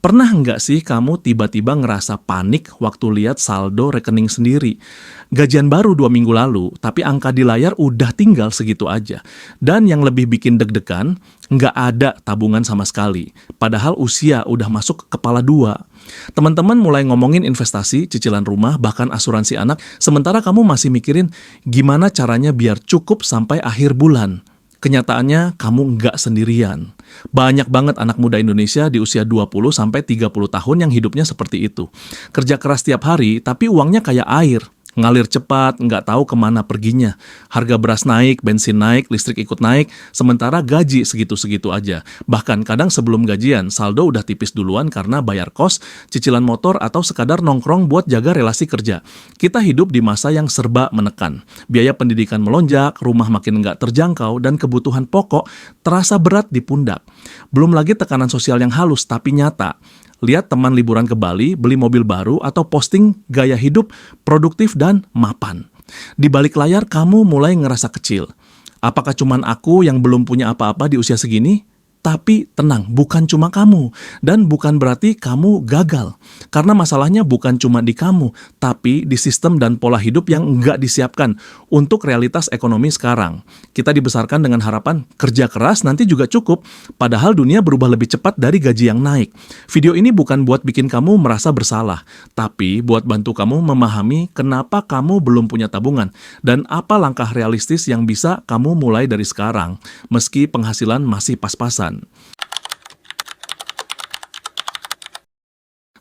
Pernah nggak sih kamu tiba-tiba ngerasa panik waktu lihat saldo rekening sendiri? Gajian baru 2 minggu lalu, tapi angka di layar udah tinggal segitu aja. Dan yang lebih bikin deg-degan, nggak ada tabungan sama sekali. Padahal usia udah masuk ke kepala dua. Teman-teman mulai ngomongin investasi, cicilan rumah, bahkan asuransi anak, sementara kamu masih mikirin gimana caranya biar cukup sampai akhir bulan. Kenyataannya, kamu nggak sendirian. Banyak banget anak muda Indonesia di usia 20-30 tahun yang hidupnya seperti itu. Kerja keras tiap hari, tapi uangnya kayak air. Ngalir cepat, nggak tahu kemana perginya. Harga beras naik, bensin naik, listrik ikut naik, sementara gaji segitu-segitu aja. Bahkan kadang sebelum gajian, saldo udah tipis duluan karena bayar kos, cicilan motor, atau sekadar nongkrong buat jaga relasi kerja. Kita hidup di masa yang serba menekan. Biaya pendidikan melonjak, rumah makin nggak terjangkau, dan kebutuhan pokok terasa berat di pundak. Belum lagi tekanan sosial yang halus tapi nyata. Lihat teman liburan ke Bali, beli mobil baru, atau posting gaya hidup produktif dan mapan. Di balik layar, kamu mulai ngerasa kecil. Apakah cuman aku yang belum punya apa-apa di usia segini? Tapi tenang, bukan cuma kamu. Dan bukan berarti kamu gagal. Karena masalahnya bukan cuma di kamu, tapi di sistem dan pola hidup yang nggak disiapkan untuk realitas ekonomi sekarang. Kita dibesarkan dengan harapan kerja keras nanti juga cukup, padahal dunia berubah lebih cepat dari gaji yang naik. Video ini bukan buat bikin kamu merasa bersalah, tapi buat bantu kamu memahami kenapa kamu belum punya tabungan dan apa langkah realistis yang bisa kamu mulai dari sekarang, meski penghasilan masih pas-pasan.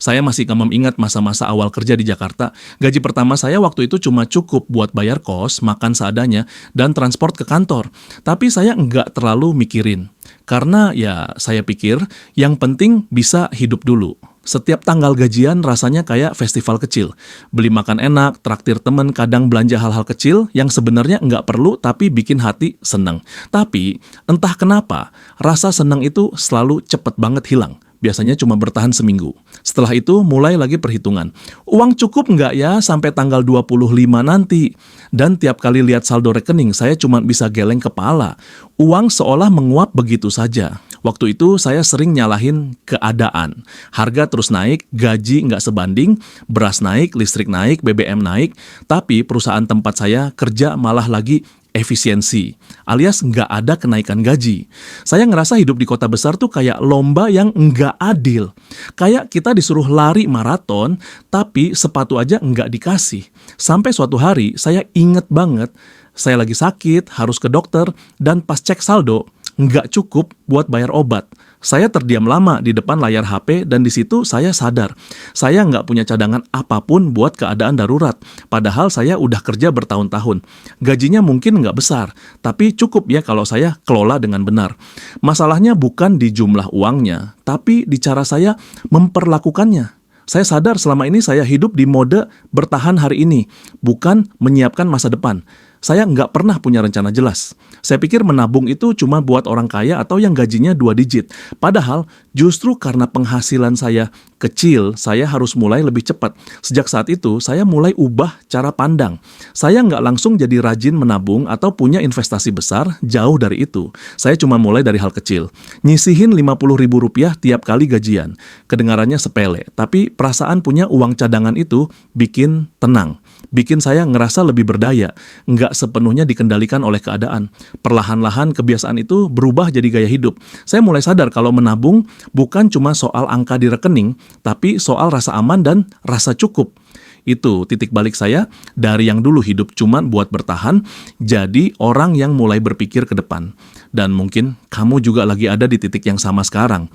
Saya masih ingat masa-masa awal kerja di Jakarta. Gaji pertama saya waktu itu cuma cukup buat bayar kos, makan seadanya, dan transport ke kantor. Tapi saya nggak terlalu mikirin. Karena ya saya pikir yang penting bisa hidup dulu. Setiap tanggal gajian rasanya kayak festival kecil. Beli makan enak, traktir temen, kadang belanja hal-hal kecil yang sebenarnya nggak perlu tapi bikin hati seneng. Tapi entah kenapa, rasa seneng itu selalu cepet banget hilang. Biasanya cuma bertahan seminggu. Setelah itu mulai lagi perhitungan. Uang cukup nggak ya sampai tanggal 25 nanti? Dan tiap kali lihat saldo rekening, saya cuma bisa geleng kepala. Uang seolah menguap begitu saja. Waktu itu saya sering nyalahin keadaan. Harga terus naik, gaji nggak sebanding, beras naik, listrik naik, BBM naik. Tapi perusahaan tempat saya kerja malah lagi efisiensi, alias nggak ada kenaikan gaji. Saya ngerasa hidup di kota besar tuh kayak lomba yang nggak adil. Kayak kita disuruh lari maraton, tapi sepatu aja nggak dikasih. Sampai suatu hari, saya inget banget, saya lagi sakit, harus ke dokter, dan pas cek saldo, nggak cukup buat bayar obat. Saya terdiam lama di depan layar HP dan di situ saya sadar, saya nggak punya cadangan apapun buat keadaan darurat. Padahal saya udah kerja bertahun-tahun. Gajinya mungkin nggak besar, tapi cukup ya kalau saya kelola dengan benar. Masalahnya bukan di jumlah uangnya, tapi di cara saya memperlakukannya. Saya sadar selama ini saya hidup di mode bertahan hari ini, bukan menyiapkan masa depan. Saya nggak pernah punya rencana jelas. Saya pikir menabung itu cuma buat orang kaya atau yang gajinya 2 digit. Padahal justru karena penghasilan saya kecil, saya harus mulai lebih cepat. Sejak saat itu, saya mulai ubah cara pandang. Saya nggak langsung jadi rajin menabung atau punya investasi besar, jauh dari itu. Saya cuma mulai dari hal kecil. Nyisihin Rp50.000 tiap kali gajian. Kedengarannya sepele, tapi perasaan punya uang cadangan itu bikin tenang. Bikin saya ngerasa lebih berdaya, nggak sepenuhnya dikendalikan oleh keadaan. Perlahan-lahan kebiasaan itu berubah jadi gaya hidup. Saya mulai sadar kalau menabung bukan cuma soal angka di rekening, tapi soal rasa aman dan rasa cukup. Itu titik balik saya dari yang dulu hidup cuma buat bertahan, jadi orang yang mulai berpikir ke depan. Dan mungkin kamu juga lagi ada di titik yang sama sekarang.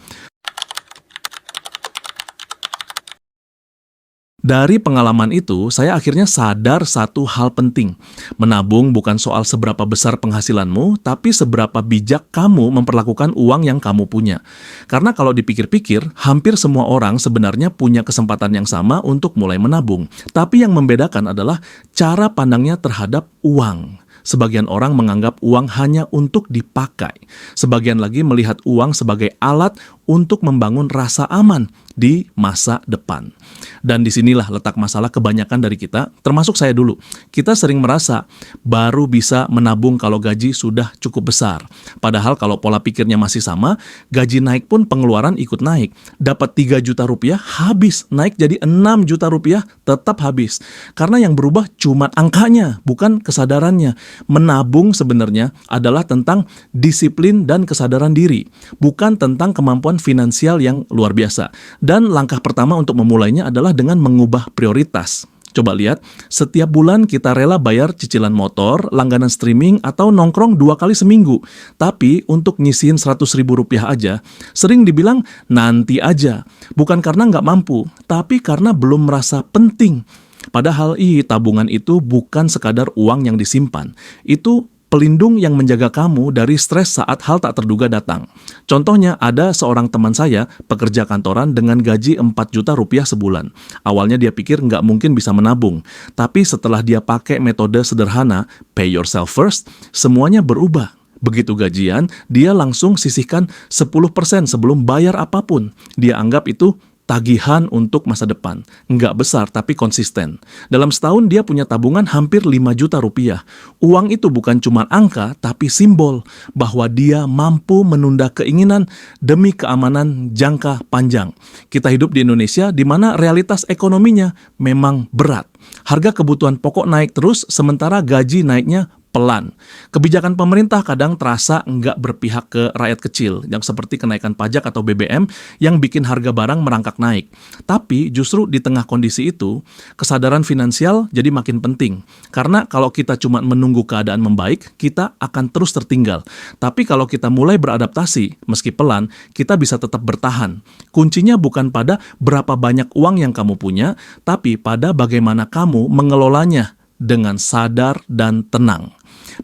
Dari pengalaman itu, saya akhirnya sadar satu hal penting. Menabung bukan soal seberapa besar penghasilanmu, tapi seberapa bijak kamu memperlakukan uang yang kamu punya. Karena kalau dipikir-pikir, hampir semua orang sebenarnya punya kesempatan yang sama untuk mulai menabung. Tapi yang membedakan adalah cara pandangnya terhadap uang. Sebagian orang menganggap uang hanya untuk dipakai. Sebagian lagi melihat uang sebagai alat untuk membangun rasa aman di masa depan. Dan disinilah letak masalah kebanyakan dari kita, termasuk saya dulu. Kita sering merasa baru bisa menabung kalau gaji sudah cukup besar. Padahal kalau pola pikirnya masih sama, gaji naik pun pengeluaran ikut naik. Dapat 3 juta rupiah, habis. Naik jadi 6 juta rupiah, tetap habis. Karena yang berubah cuma angkanya, bukan kesadarannya. Menabung sebenarnya adalah tentang disiplin dan kesadaran diri, bukan tentang kemampuan finansial yang luar biasa. Dan langkah pertama untuk memulainya adalah dengan mengubah prioritas. Coba lihat, setiap bulan kita rela bayar cicilan motor, langganan streaming, atau nongkrong 2 kali seminggu. Tapi untuk nyisihin 100 ribu rupiah aja, sering dibilang nanti aja. Bukan karena nggak mampu, tapi karena belum merasa penting. Padahal tabungan itu bukan sekadar uang yang disimpan. Itu pelindung yang menjaga kamu dari stres saat hal tak terduga datang. Contohnya, ada seorang teman saya, pekerja kantoran dengan gaji 4 juta rupiah sebulan. Awalnya dia pikir nggak mungkin bisa menabung. Tapi setelah dia pakai metode sederhana, pay yourself first, semuanya berubah. Begitu gajian, dia langsung sisihkan 10% sebelum bayar apapun. Dia anggap itu tagihan untuk masa depan. Nggak besar, tapi konsisten. Dalam setahun dia punya tabungan hampir 5 juta rupiah. Uang itu bukan cuma angka, tapi simbol bahwa dia mampu menunda keinginan demi keamanan jangka panjang. Kita hidup di Indonesia di mana realitas ekonominya memang berat. Harga kebutuhan pokok naik terus, sementara gaji naiknya pelan. Kebijakan pemerintah kadang terasa nggak berpihak ke rakyat kecil, yang seperti kenaikan pajak atau BBM yang bikin harga barang merangkak naik. Tapi justru di tengah kondisi itu, kesadaran finansial jadi makin penting. Karena kalau kita cuma menunggu keadaan membaik, kita akan terus tertinggal. Tapi kalau kita mulai beradaptasi, meski pelan, kita bisa tetap bertahan. Kuncinya bukan pada berapa banyak uang yang kamu punya, tapi pada bagaimana kamu mengelolanya dengan sadar dan tenang.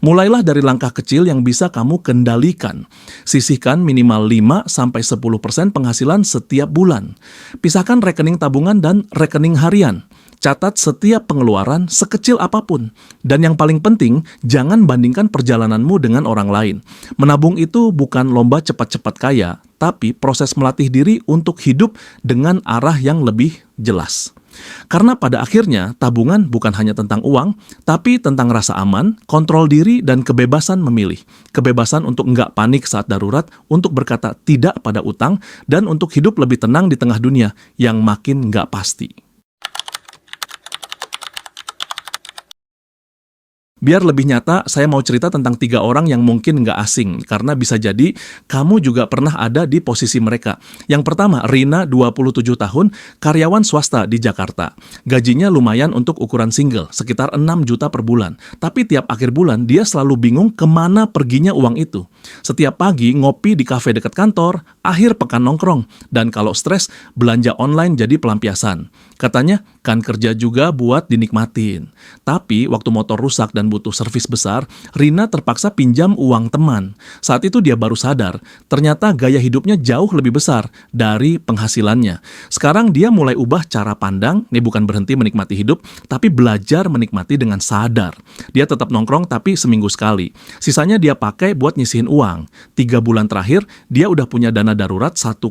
Mulailah dari langkah kecil yang bisa kamu kendalikan. Sisihkan minimal 5-10% penghasilan setiap bulan. Pisahkan rekening tabungan dan rekening harian. Catat setiap pengeluaran sekecil apapun. Dan yang paling penting, jangan bandingkan perjalananmu dengan orang lain. Menabung itu bukan lomba cepat-cepat kaya, tapi proses melatih diri untuk hidup dengan arah yang lebih jelas. Karena pada akhirnya tabungan bukan hanya tentang uang, tapi tentang rasa aman, kontrol diri, dan kebebasan memilih. Kebebasan untuk nggak panik saat darurat, untuk berkata tidak pada utang, dan untuk hidup lebih tenang di tengah dunia yang makin nggak pasti. Biar lebih nyata, saya mau cerita tentang 3 orang yang mungkin nggak asing, karena bisa jadi kamu juga pernah ada di posisi mereka. Yang pertama, Rina, 27 tahun, karyawan swasta di Jakarta. Gajinya lumayan untuk ukuran single, sekitar 6 juta per bulan. Tapi tiap akhir bulan, dia selalu bingung kemana perginya uang itu. Setiap pagi, ngopi di kafe dekat kantor, akhir pekan nongkrong. Dan kalau stres, belanja online jadi pelampiasan. Katanya, kan kerja juga buat dinikmatin. Tapi, waktu motor rusak dan butuh servis besar, Rina terpaksa pinjam uang teman. Saat itu dia baru sadar, ternyata gaya hidupnya jauh lebih besar dari penghasilannya. Sekarang dia mulai ubah cara pandang, ini bukan berhenti menikmati hidup, tapi belajar menikmati dengan sadar. Dia tetap nongkrong tapi seminggu sekali. Sisanya dia pakai buat nyisihin uang. 3 bulan terakhir, dia udah punya dana darurat 1,5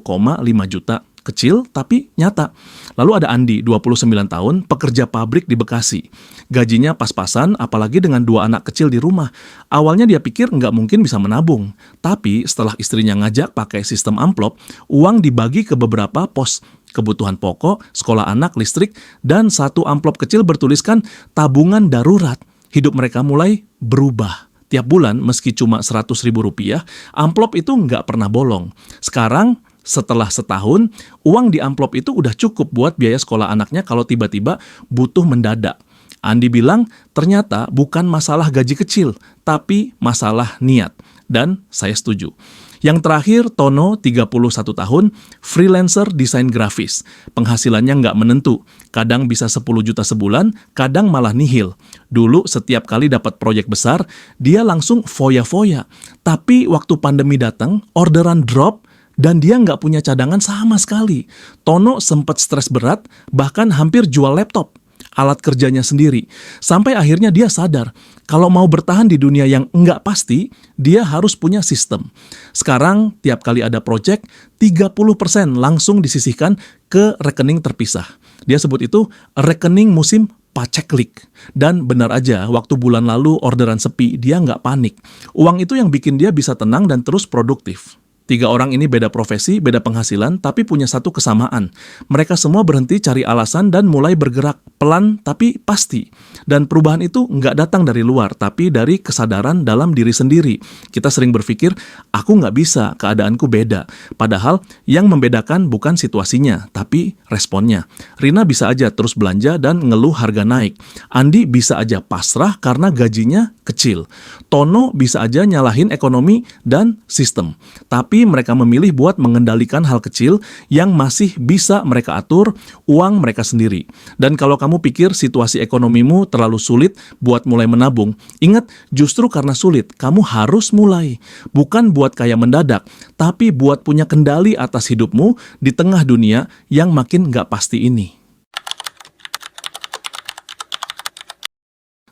juta. Kecil tapi nyata. Lalu ada Andi, 29 tahun, pekerja pabrik di Bekasi. Gajinya pas-pasan, apalagi dengan 2 anak kecil di rumah. Awalnya dia pikir nggak mungkin bisa menabung. Tapi setelah istrinya ngajak pakai sistem amplop, uang dibagi ke beberapa pos. Kebutuhan pokok, sekolah anak, listrik, dan 1 amplop kecil bertuliskan tabungan darurat. Hidup mereka mulai berubah. Tiap bulan, meski cuma 100 ribu rupiah, amplop itu nggak pernah bolong. Sekarang, setelah setahun, uang di amplop itu udah cukup buat biaya sekolah anaknya kalau tiba-tiba butuh mendadak. Andi bilang, ternyata bukan masalah gaji kecil, tapi masalah niat. Dan saya setuju. Yang terakhir, Tono, 31 tahun, freelancer desain grafis. Penghasilannya nggak menentu. Kadang bisa 10 juta sebulan, kadang malah nihil. Dulu setiap kali dapat proyek besar, dia langsung foya-foya. Tapi waktu pandemi datang, orderan drop, dan dia nggak punya cadangan sama sekali. Tono sempat stres berat, bahkan hampir jual laptop. alat kerjanya sendiri. Sampai akhirnya dia sadar, kalau mau bertahan di dunia yang enggak pasti, dia harus punya sistem. Sekarang, tiap kali ada project, 30% langsung disisihkan ke rekening terpisah. Dia sebut itu rekening musim paceklik. Dan benar aja, waktu bulan lalu orderan sepi, dia nggak panik. Uang itu yang bikin dia bisa tenang dan terus produktif. 3 orang ini beda profesi, beda penghasilan, tapi punya satu kesamaan. Mereka semua berhenti cari alasan dan mulai bergerak pelan tapi pasti. Dan perubahan itu nggak datang dari luar, tapi dari kesadaran dalam diri sendiri. Kita sering berpikir, aku nggak bisa, keadaanku beda. Padahal yang membedakan bukan situasinya, tapi responnya. Rina bisa aja terus belanja dan ngeluh harga naik. Andi bisa aja pasrah karena gajinya kecil. Tono bisa aja nyalahin ekonomi dan sistem. Tapi mereka memilih buat mengendalikan hal kecil yang masih bisa mereka atur, uang mereka sendiri. Dan kalau kamu pikir situasi ekonomimu terlalu sulit buat mulai menabung, ingat justru karena sulit, kamu harus mulai. Bukan buat kaya mendadak, tapi buat punya kendali atas hidupmu di tengah dunia yang makin nggak pasti ini.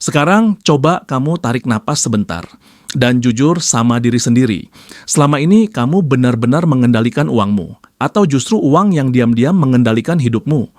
Sekarang coba kamu tarik napas sebentar dan jujur sama diri sendiri. Selama ini kamu benar-benar mengendalikan uangmu atau justru uang yang diam-diam mengendalikan hidupmu?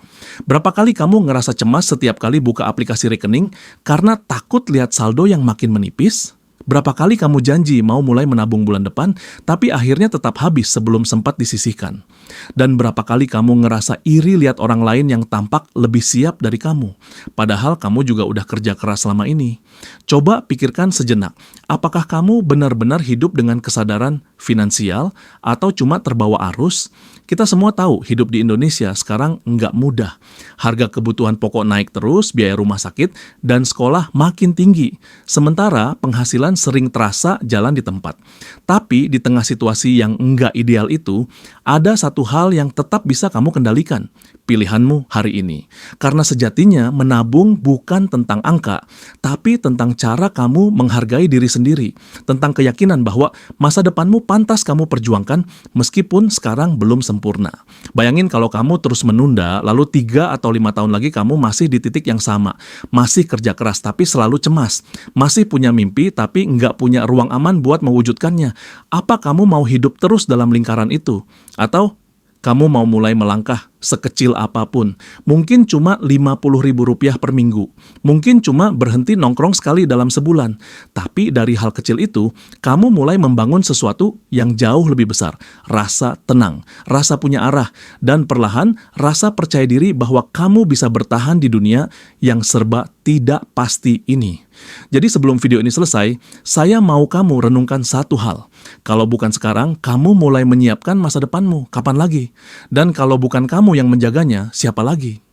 Berapa kali kamu ngerasa cemas setiap kali buka aplikasi rekening karena takut lihat saldo yang makin menipis? Berapa kali kamu janji mau mulai menabung bulan depan, tapi akhirnya tetap habis sebelum sempat disisihkan? Dan berapa kali kamu ngerasa iri lihat orang lain yang tampak lebih siap dari kamu? Padahal kamu juga udah kerja keras selama ini. Coba pikirkan sejenak, apakah kamu benar-benar hidup dengan kesadaran finansial atau cuma terbawa arus? Kita semua tahu hidup di Indonesia sekarang nggak mudah. Harga kebutuhan pokok naik terus, biaya rumah sakit, dan sekolah makin tinggi. Sementara penghasilan sering terasa jalan di tempat. Tapi di tengah situasi yang nggak ideal itu, ada satu hal yang tetap bisa kamu kendalikan. Pilihanmu hari ini. Karena sejatinya menabung bukan tentang angka, tapi tentang cara kamu menghargai diri sendiri. Tentang keyakinan bahwa masa depanmu pantas kamu perjuangkan meskipun sekarang belum sempurna. Bayangin kalau kamu terus menunda, lalu 3 atau 5 tahun lagi kamu masih di titik yang sama. Masih kerja keras tapi selalu cemas. Masih punya mimpi tapi nggak punya ruang aman buat mewujudkannya. Apa kamu mau hidup terus dalam lingkaran itu? Atau kamu mau mulai melangkah sekecil apapun? Mungkin cuma Rp50.000 per minggu. Mungkin cuma berhenti nongkrong sekali dalam sebulan. Tapi dari hal kecil itu, kamu mulai membangun sesuatu yang jauh lebih besar. Rasa tenang, rasa punya arah, dan perlahan rasa percaya diri bahwa kamu bisa bertahan di dunia yang serba tidak pasti ini. Jadi sebelum video ini selesai, saya mau kamu renungkan satu hal. Kalau bukan sekarang, kamu mulai menyiapkan masa depanmu. Kapan lagi? Dan kalau bukan kamu yang menjaganya, siapa lagi?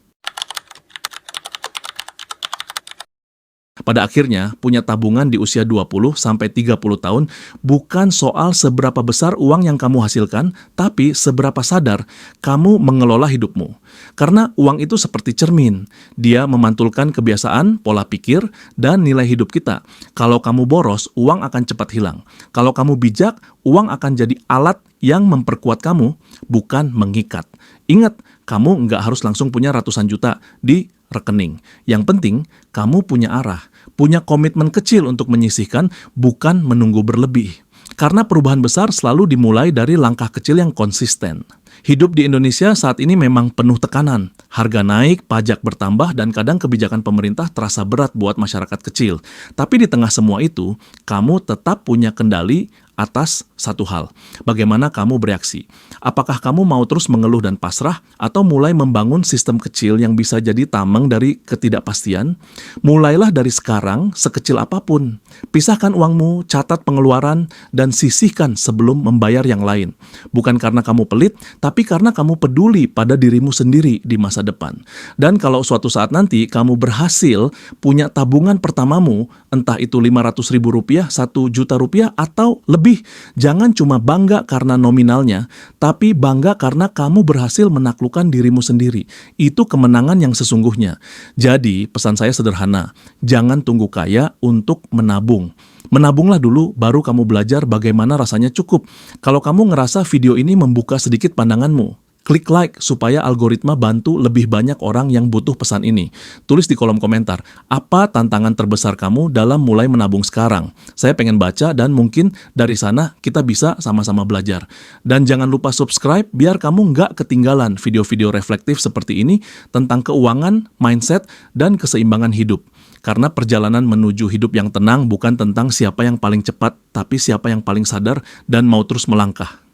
Pada akhirnya, punya tabungan di usia 20-30 tahun bukan soal seberapa besar uang yang kamu hasilkan, tapi seberapa sadar kamu mengelola hidupmu. Karena uang itu seperti cermin. Dia memantulkan kebiasaan, pola pikir, dan nilai hidup kita. Kalau kamu boros, uang akan cepat hilang. Kalau kamu bijak, uang akan jadi alat yang memperkuat kamu, bukan mengikat. Ingat, kamu nggak harus langsung punya ratusan juta di rekening. Yang penting, kamu punya arah, punya komitmen kecil untuk menyisihkan, bukan menunggu berlebih. Karena perubahan besar selalu dimulai dari langkah kecil yang konsisten. Hidup di Indonesia saat ini memang penuh tekanan. Harga naik, pajak bertambah, dan kadang kebijakan pemerintah terasa berat buat masyarakat kecil. Tapi di tengah semua itu, kamu tetap punya kendali atas satu hal. Bagaimana kamu bereaksi? Apakah kamu mau terus mengeluh dan pasrah atau mulai membangun sistem kecil yang bisa jadi tameng dari ketidakpastian? Mulailah dari sekarang, sekecil apapun. Pisahkan uangmu, catat pengeluaran, dan sisihkan sebelum membayar yang lain. Bukan karena kamu pelit, tapi karena kamu peduli pada dirimu sendiri di masa depan. Dan kalau suatu saat nanti kamu berhasil punya tabungan pertamamu, entah itu Rp500.000, Rp1.000.000, atau lebih, jangan cuma bangga karena nominalnya, tapi bangga karena kamu berhasil menaklukkan dirimu sendiri. Itu kemenangan yang sesungguhnya. Jadi, pesan saya sederhana, jangan tunggu kaya untuk menabung. Menabunglah dulu, baru kamu belajar bagaimana rasanya cukup. Kalau kamu ngerasa video ini membuka sedikit pandanganmu, Klik like supaya algoritma bantu lebih banyak orang yang butuh pesan ini. Tulis di kolom komentar, apa tantangan terbesar kamu dalam mulai menabung sekarang? Saya pengen baca dan mungkin dari sana kita bisa sama-sama belajar. Dan jangan lupa subscribe biar kamu nggak ketinggalan video-video reflektif seperti ini tentang keuangan, mindset, dan keseimbangan hidup. Karena perjalanan menuju hidup yang tenang bukan tentang siapa yang paling cepat, tapi siapa yang paling sadar dan mau terus melangkah.